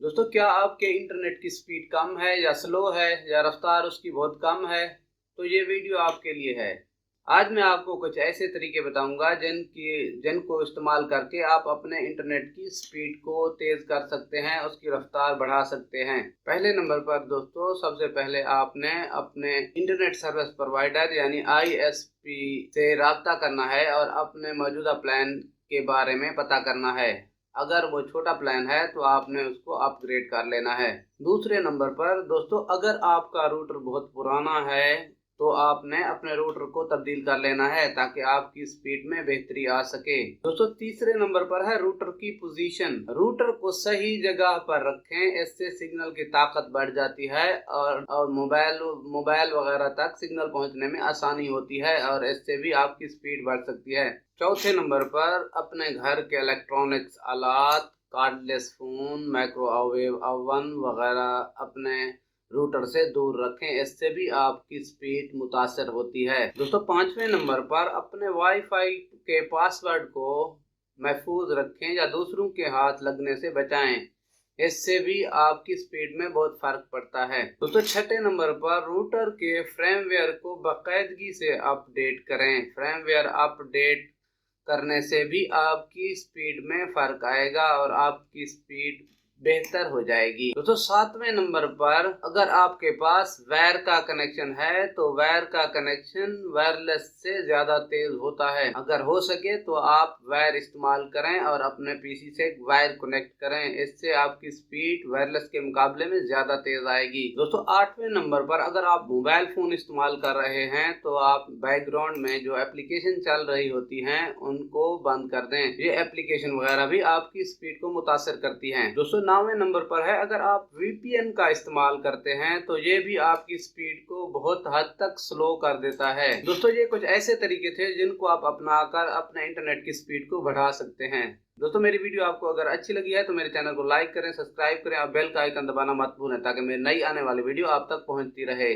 दोस्तों, क्या आपके इंटरनेट की स्पीड कम है या स्लो है या रफ्तार उसकी बहुत कम है? तो ये वीडियो आपके लिए है। आज मैं आपको कुछ ऐसे तरीके बताऊंगा जिनको इस्तेमाल करके आप अपने इंटरनेट की स्पीड को तेज कर सकते हैं, उसकी रफ्तार बढ़ा सकते हैं। पहले नंबर पर दोस्तों, सबसे पहले आपने अपने इंटरनेट सर्विस प्रोवाइडर यानी ISP से राब्ता करना है और अपने मौजूदा प्लान के बारे में पता करना है। अगर वो छोटा प्लान है तो आपने उसको अपग्रेड कर लेना है। दूसरे नंबर पर दोस्तों, अगर आपका रूटर बहुत पुराना है तो आपने अपने रूटर को तब्दील कर लेना है ताकि आपकी स्पीड में बेहतरी आ सके। दोस्तों, तीसरे नंबर पर है रूटर की पोजीशन। रूटर को सही जगह पर रखें, इससे सिग्नल की ताकत बढ़ जाती है और मोबाइल वगैरह तक सिग्नल पहुंचने में आसानी होती है और इससे भी आपकी स्पीड बढ़ सकती है। चौथे नंबर पर अपने घर के इलेक्ट्रॉनिक्स आलात, कार्डलेस फोन, माइक्रोवेव ओवन वगैरह अपने रूटर से दूर रखें, इससे भी आपकी स्पीड मुतासर होती है। दोस्तों, पांचवें नंबर पर अपने वाईफाई के पासवर्ड को महफूज रखें या दूसरों के हाथ लगने से बचाएं, इससे भी आपकी स्पीड में बहुत फर्क पड़ता है। दोस्तों, छठे नंबर पर रूटर के फ्रेमवेयर को बाकायदगी से अपडेट करें। फ्रेमवेयर अपडेट करने से भी आपकी स्पीड में फर्क आएगा और आपकी स्पीड बेहतर हो जाएगी। दोस्तों, सातवें नंबर पर अगर आपके पास वायर का कनेक्शन है तो वायर का कनेक्शन वायरलेस से ज्यादा तेज होता है। अगर हो सके तो आप वायर इस्तेमाल करें और अपने पीसी से वायर कनेक्ट करें, इससे आपकी स्पीड वायरलेस के मुकाबले में ज्यादा तेज आएगी। दोस्तों, आठवें नंबर पर अगर आप मोबाइल फोन इस्तेमाल कर रहे हैं तो आप बैकग्राउंड में जो एप्लीकेशन चल रही होती हैं उनको बंद कर दें। ये एप्लीकेशन वगैरह भी आपकी स्पीड को मुतासर करती हैं। दोस्तों, 9वें नंबर पर है अगर आप VPN का इस्तेमाल करते हैं तो ये भी आपकी स्पीड को बहुत हद तक स्लो कर देता है। दोस्तों, ये कुछ ऐसे तरीके थे जिनको आप अपनाकर अपने इंटरनेट की स्पीड को बढ़ा सकते हैं। दोस्तों, मेरी वीडियो आपको अगर अच्छी लगी है तो मेरे चैनल को लाइक करें, सब्सक्राइब करें और बेल का आइकन दबाना मत भूलें ताकि मेरी नई आने वाली वीडियो आप तक पहुंचती रहे।